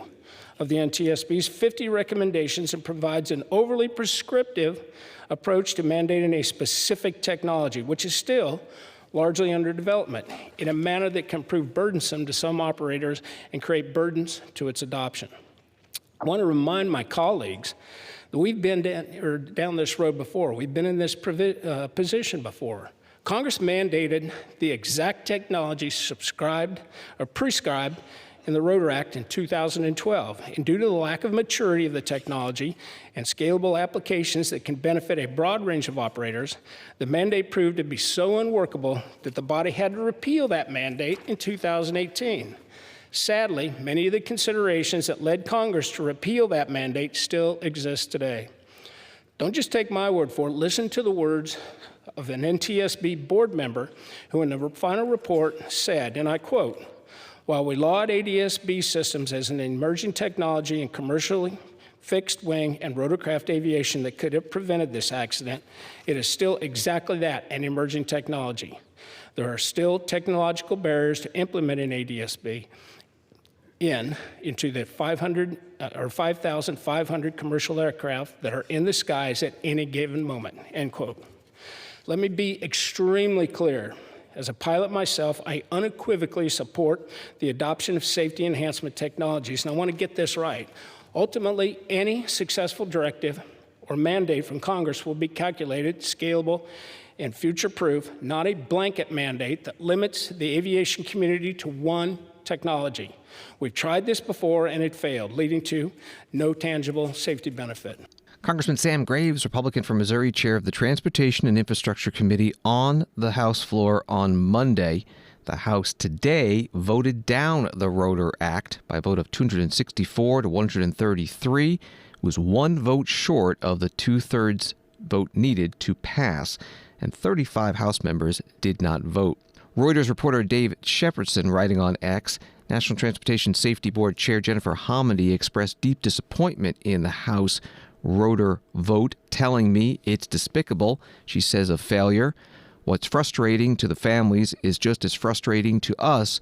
of the NTSB's 50 recommendations and provides an overly prescriptive approach to mandating a specific technology, which is still largely under development, in a manner that can prove burdensome to some operators and create burdens to its adoption. I want to remind my colleagues that we've been down this road before. We've been in this position before. Congress mandated the exact technology prescribed in the Rotor Act in 2012. And due to the lack of maturity of the technology and scalable applications that can benefit a broad range of operators, the mandate proved to be so unworkable that the body had to repeal that mandate in 2018. Sadly, many of the considerations that led Congress to repeal that mandate still exist today. Don't just take my word for it. Listen to the words of an NTSB board member who in the final report said, and I quote, "While we laud ADS-B systems as an emerging technology in commercially fixed wing and rotorcraft aviation that could have prevented this accident, it is still exactly that, an emerging technology. There are still technological barriers to implementing ADS-B into the 5,500 commercial aircraft that are in the skies at any given moment," end quote. Let me be extremely clear. As a pilot myself, I unequivocally support the adoption of safety enhancement technologies, and I want to get this right. Ultimately, any successful directive or mandate from Congress will be calculated, scalable, and future-proof, not a blanket mandate that limits the aviation community to one technology. We've tried this before and it failed, leading to no tangible safety benefit. Congressman Sam Graves, Republican from Missouri, chair of the Transportation and Infrastructure Committee, on the House floor on Monday. The House today voted down the Rotor Act by a vote of 264 to 133. It was one vote short of the two-thirds vote needed to pass, and 35 House members did not vote. Reuters reporter Dave Shepardson, writing on X, National Transportation Safety Board Chair Jennifer Homendy expressed deep disappointment in the House Rotor vote, telling me it's despicable. She says of failure, what's frustrating to the families is just as frustrating to us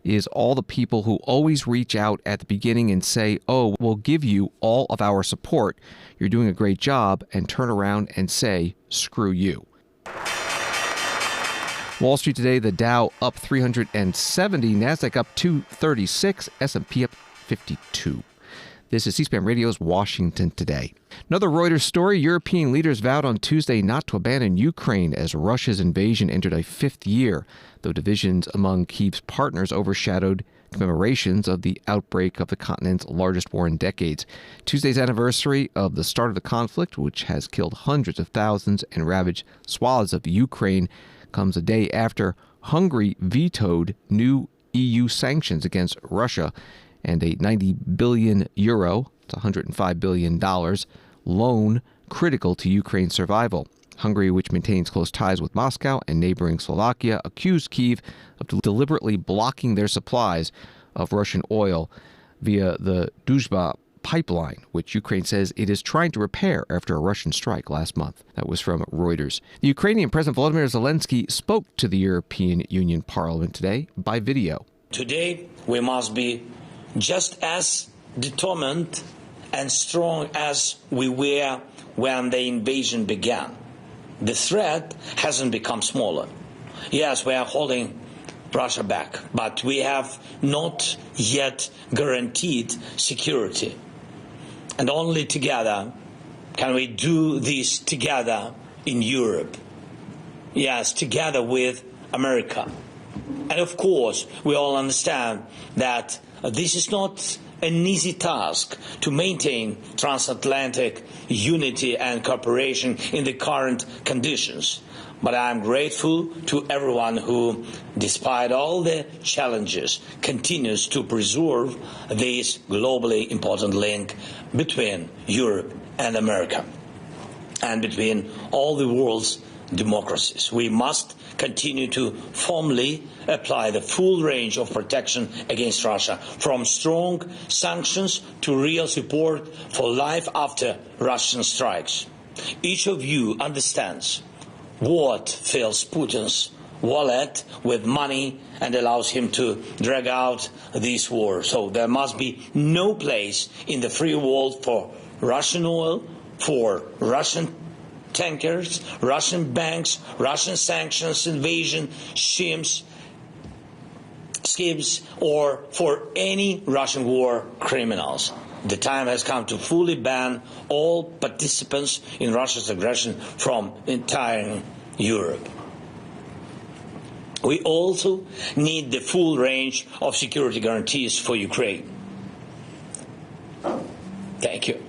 is all the people who always reach out at the beginning and say, oh, we'll give you all of our support. You're doing a great job, and turn around and say, screw you. Wall Street today, the Dow up 370, NASDAQ up 236, S&P up 52. This is C-SPAN Radio's Washington Today. Another Reuters story, European leaders vowed on Tuesday not to abandon Ukraine as Russia's invasion entered a fifth year, though divisions among Kyiv's partners overshadowed commemorations of the outbreak of the continent's largest war in decades. Tuesday's anniversary of the start of the conflict, which has killed hundreds of thousands and ravaged swaths of Ukraine, comes a day after Hungary vetoed new EU sanctions against Russia and a 90 billion euro, it's $105 billion, loan critical to Ukraine's survival. Hungary, which maintains close ties with Moscow and neighboring Slovakia, accused Kyiv of deliberately blocking their supplies of Russian oil via the Druzhba pipeline, which Ukraine says it is trying to repair after a Russian strike last month. That was from Reuters. The Ukrainian President Volodymyr Zelensky spoke to the European Union Parliament today by video. Today, we must be just as determined and strong as we were when the invasion began. The threat hasn't become smaller. Yes, we are holding Russia back, but we have not yet guaranteed security. And only together can we do this together in Europe. Yes, together with America. And of course, we all understand that this is not an easy task to maintain transatlantic unity and cooperation in the current conditions. But I am grateful to everyone who, despite all the challenges, continues to preserve this globally important link between Europe and America and between all the world's democracies. We must continue to firmly apply the full range of protection against Russia, from strong sanctions to real support for life after Russian strikes. Each of you understands what fills Putin's wallet with money and allows him to drag out this war. So there must be no place in the free world for Russian oil, for Russian tankers, Russian banks, Russian sanctions, invasion schemes, or for any Russian war criminals. The time has come to fully ban all participants in Russia's aggression from entire Europe. We also need the full range of security guarantees for Ukraine. Thank you.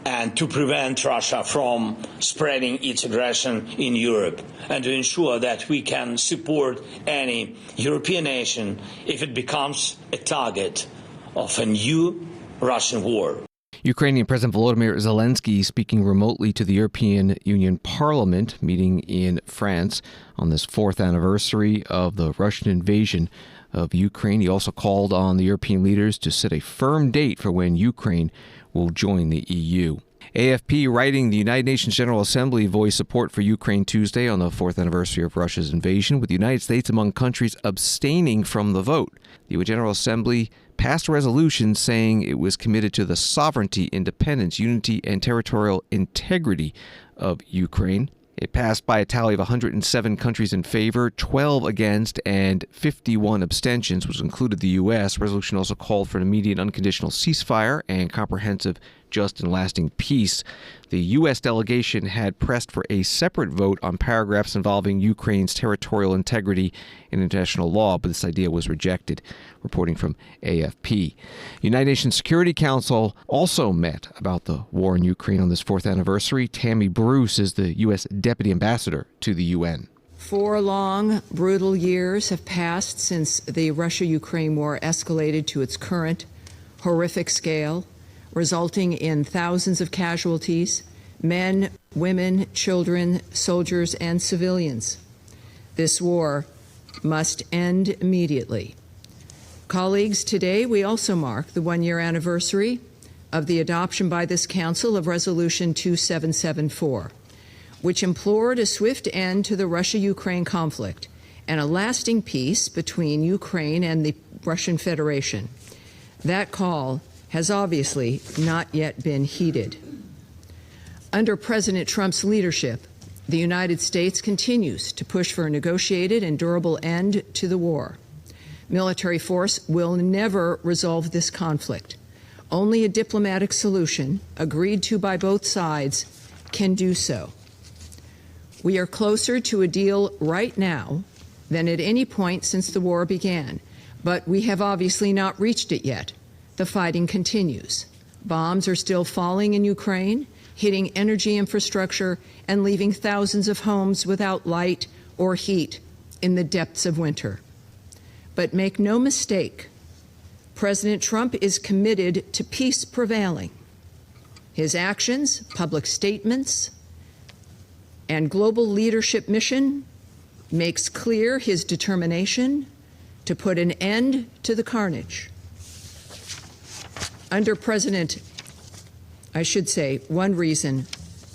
And to prevent Russia from spreading its aggression in Europe, and to ensure that we can support any European nation if it becomes a target of a new Russian war. Ukrainian President Volodymyr Zelensky speaking remotely to the European Union Parliament meeting in France on this fourth anniversary of the Russian invasion of Ukraine. He also called on the European leaders to set a firm date for when Ukraine will join the EU. AFP writing the United Nations General Assembly voiced support for Ukraine Tuesday on the fourth anniversary of Russia's invasion, with the United States among countries abstaining from the vote. The UN General Assembly passed a resolution saying it was committed to the sovereignty, independence, unity, and territorial integrity of Ukraine. It passed by a tally of 107 countries in favor, 12 against, and 51 abstentions, which included the U.S. The resolution also called for an immediate unconditional ceasefire and comprehensive, just, and lasting peace. The U.S. delegation had pressed for a separate vote on paragraphs involving Ukraine's territorial integrity and international law, but this idea was rejected, reporting from AFP. United Nations Security Council also met about the war in Ukraine on this fourth anniversary. Tammy Bruce is the U.S. Deputy Ambassador to the UN. 4 long, brutal years have passed since the Russia-Ukraine war escalated to its current horrific scale, resulting in thousands of casualties, men, women, children, soldiers, and civilians. This war must end immediately. Colleagues, today we also mark the 1-year anniversary of the adoption by this Council of Resolution 2774, which implored a swift end to the Russia-Ukraine conflict and a lasting peace between Ukraine and the Russian Federation. That call has obviously not yet been heeded. Under President Trump's leadership, the United States continues to push for a negotiated and durable end to the war. Military force will never resolve this conflict. Only a diplomatic solution, agreed to by both sides, can do so. We are closer to a deal right now than at any point since the war began, but we have obviously not reached it yet. The fighting continues. Bombs are still falling in Ukraine, hitting energy infrastructure and leaving thousands of homes without light or heat in the depths of winter. But make no mistake, President Trump is committed to peace prevailing. His actions, public statements, and global leadership mission makes clear his determination to put an end to the carnage. Under President, one reason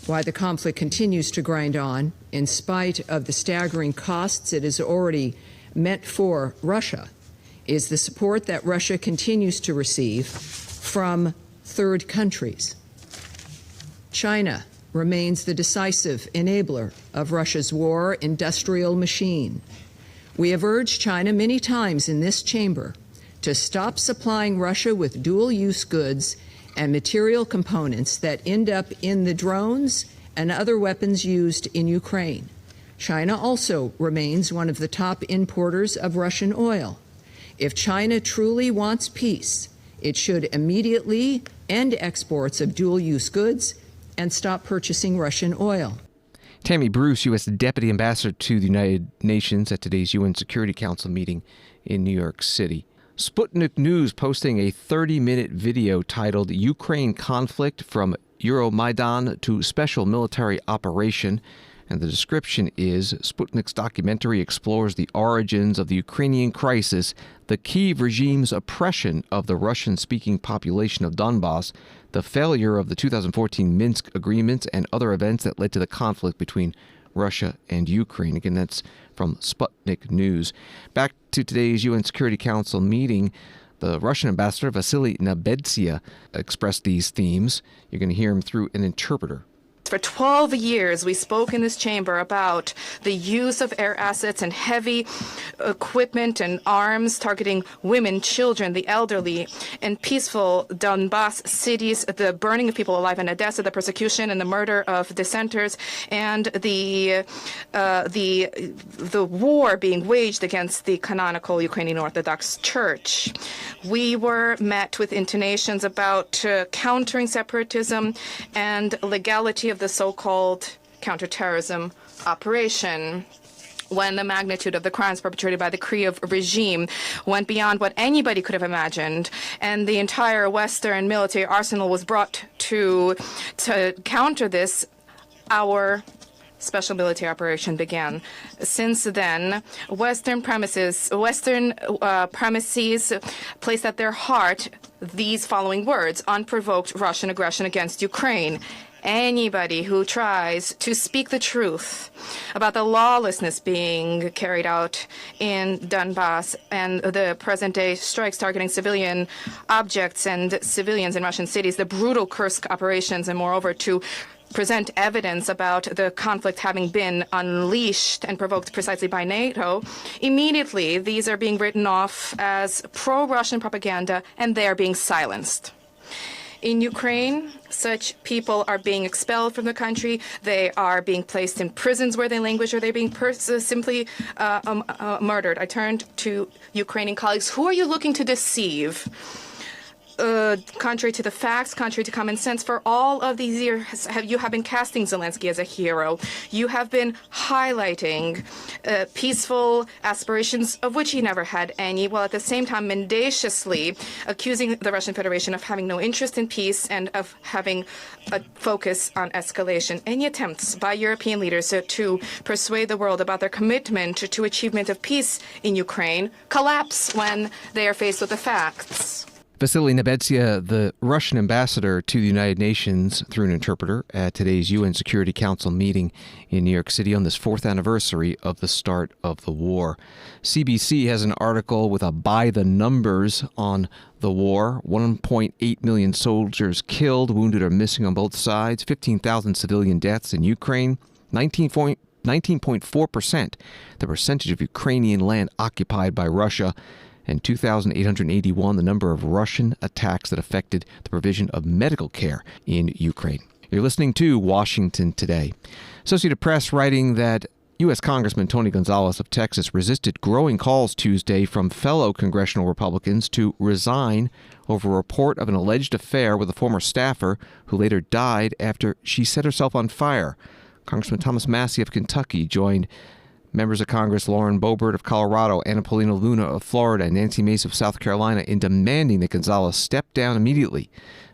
why the conflict continues to grind on, in spite of the staggering costs it has already meant for Russia, is the support that Russia continues to receive from third countries. China remains the decisive enabler of Russia's war industrial machine. We have urged China many times in this chamber to stop supplying Russia with dual-use goods and material components that end up in the drones and other weapons used in Ukraine. China also remains one of the top importers of Russian oil. If China truly wants peace, it should immediately end exports of dual-use goods and stop purchasing Russian oil. Tammy Bruce, U.S. Deputy Ambassador to the United Nations at today's UN Security Council meeting in New York City. Sputnik News posting a 30-minute video titled Ukraine Conflict from Euromaidan to Special Military Operation. And the description is, Sputnik's documentary explores the origins of the Ukrainian crisis, the Kyiv regime's oppression of the Russian-speaking population of Donbass, the failure of the 2014 Minsk agreements, and other events that led to the conflict between Russia and Ukraine. Again, that's from Sputnik News. Back to today's UN Security Council meeting. The Russian ambassador, Vasily Nebenzia, expressed these themes. You're going to hear him through an interpreter. For 12 years, we spoke in this chamber about the use of air assets and heavy equipment and arms targeting women, children, the elderly, in peaceful Donbass cities, the burning of people alive in Odessa, the persecution and the murder of dissenters, and the war being waged against the canonical Ukrainian Orthodox Church. We were met with intonations about countering separatism and legality of the so-called counterterrorism operation, when the magnitude of the crimes perpetrated by the Kyiv regime went beyond what anybody could have imagined, and the entire Western military arsenal was brought to counter this, our special military operation began. Since then, Western premises placed at their heart these following words: unprovoked Russian aggression against Ukraine. Anybody who tries to speak the truth about the lawlessness being carried out in Donbass and the present-day strikes targeting civilian objects and civilians in Russian cities, the brutal Kursk operations, and moreover to present evidence about the conflict having been unleashed and provoked precisely by NATO, immediately these are being written off as pro-Russian propaganda, and they are being silenced. In Ukraine, such people are being expelled from the country. They are being placed in prisons where they languish, or they're being simply murdered. I turned to Ukrainian colleagues. Who are you looking to deceive? Contrary to the facts, contrary to common sense, for all of these years, you have been casting Zelensky as a hero. You have been highlighting peaceful aspirations, of which he never had any, while at the same time mendaciously accusing the Russian Federation of having no interest in peace and of having a focus on escalation. Any attempts by European leaders to persuade the world about their commitment to achievement of peace in Ukraine collapse when they are faced with the facts. Vasily Nebenzia, the Russian ambassador to the United Nations, through an interpreter at today's UN Security Council meeting in New York City on this 4th anniversary of the start of the war. CBC has an article with a by the numbers on the war. 1.8 million soldiers killed, wounded, or missing on both sides. 15,000 civilian deaths in Ukraine. 19.4%, the percentage of Ukrainian land occupied by Russia. And 2,881, the number of Russian attacks that affected the provision of medical care in Ukraine. You're listening to Washington Today. Associated Press writing that U.S. Congressman Tony Gonzalez of Texas resisted growing calls Tuesday from fellow congressional Republicans to resign over a report of an alleged affair with a former staffer who later died after she set herself on fire. Congressman Thomas Massie of Kentucky joined members of Congress Lauren Boebert of Colorado, Anna Paulina Luna of Florida, and Nancy Mace of South Carolina in demanding that Gonzalez step down immediately.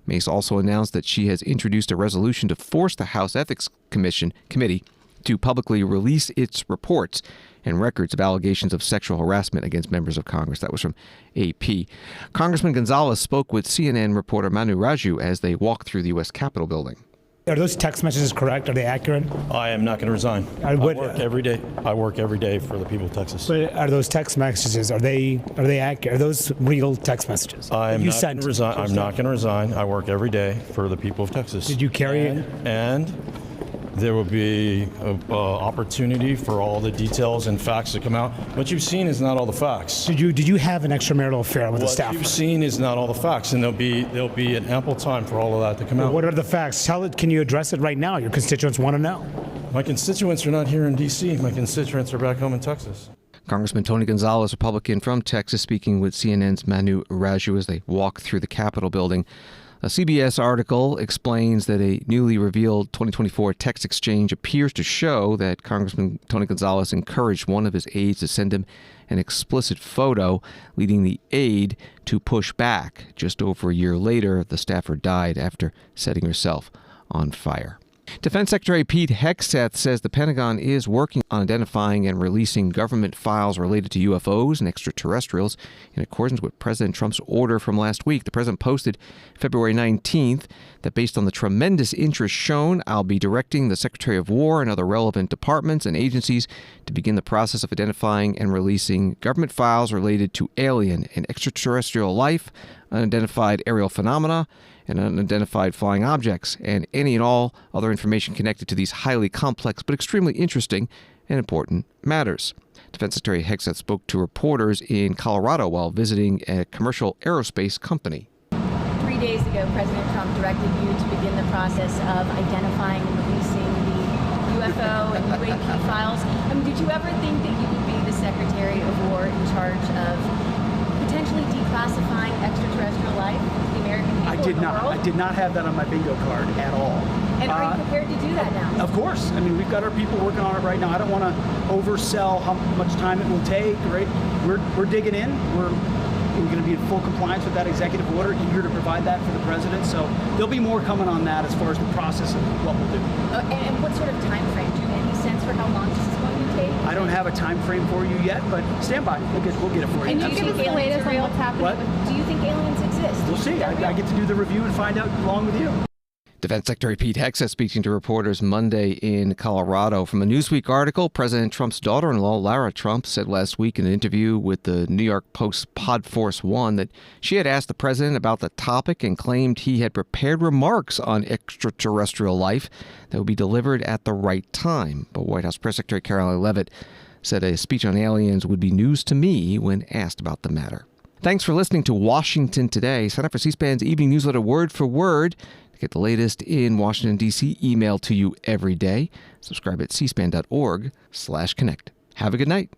Mace also announced that she has introduced a resolution to force the House Ethics Committee to publicly release its reports and records of allegations of sexual harassment against members of Congress. That was from AP. Congressman Gonzalez spoke with CNN reporter Manu Raju as they walked through the U.S. Capitol building. Are those text messages correct? Are they accurate? I am not going to resign. I work every day. I work every day for the people of Texas. But are those text messages? Are they accurate? Are those real text messages? I am not going to resign. I'm not going to resign. I work every day for the people of Texas. Did you carry it? And there will be an opportunity for all the details and facts to come out. What you've seen is not all the facts. Did you have an extramarital affair with a staffer? What you've seen is not all the facts, and there'll be an ample time for all of that to come out. What are the facts? Can you address it right now? Your constituents want to know. My constituents are not here in D.C. My constituents are back home in Texas. Congressman Tony Gonzalez, Republican from Texas, speaking with CNN's Manu Raju as they walk through the Capitol building. A CBS article explains that a newly revealed 2024 text exchange appears to show that Congressman Tony Gonzalez encouraged one of his aides to send him an explicit photo, leading the aide to push back. Just over a year later, the staffer died after setting herself on fire. Defense Secretary Pete Hegseth says the Pentagon is working on identifying and releasing government files related to UFOs and extraterrestrials in accordance with President Trump's order from last week. The president posted February 19th that based on the tremendous interest shown, I'll be directing the Secretary of War and other relevant departments and agencies to begin the process of identifying and releasing government files related to alien and extraterrestrial life, unidentified aerial phenomena, and unidentified flying objects, and any and all other information connected to these highly complex but extremely interesting and important matters. Defense Secretary Hegseth spoke to reporters in Colorado while visiting a commercial aerospace company. 3 days ago, President Trump directed you to begin the process of identifying and releasing the UFO and UAP files. Did you ever think that you would be the Secretary of War in charge of potentially declassifying extraterrestrial life to the American people? I did not have that on my bingo card at all. And are you prepared to do that now? Of course. I mean, we've got our people working on it right now. I don't want to oversell how much time it will take, right? We're digging in. We're going to be in full compliance with that executive order, eager to provide that for the president. So there'll be more coming on that as far as the process of what we'll do. And what sort of time frame? Do you have any sense for how long this is going to take? I don't have a time frame for you yet, but stand by. We'll get it for you. And do you think aliens are real? Do you think aliens exist? We'll see. I get to do the review and find out along with you. Defense Secretary Pete Hegseth speaking to reporters Monday in Colorado. From a Newsweek article, President Trump's daughter-in-law, Lara Trump, said last week in an interview with the New York Post Podforce One that she had asked the president about the topic and claimed he had prepared remarks on extraterrestrial life that would be delivered at the right time. But White House Press Secretary Karoline Leavitt said a speech on aliens would be news to me when asked about the matter. Thanks for listening to Washington Today. Sign up for C-SPAN's evening newsletter Word for Word. Get the latest in Washington, D.C. emailed to you every day. Subscribe at cspan.org/connect. Have a good night.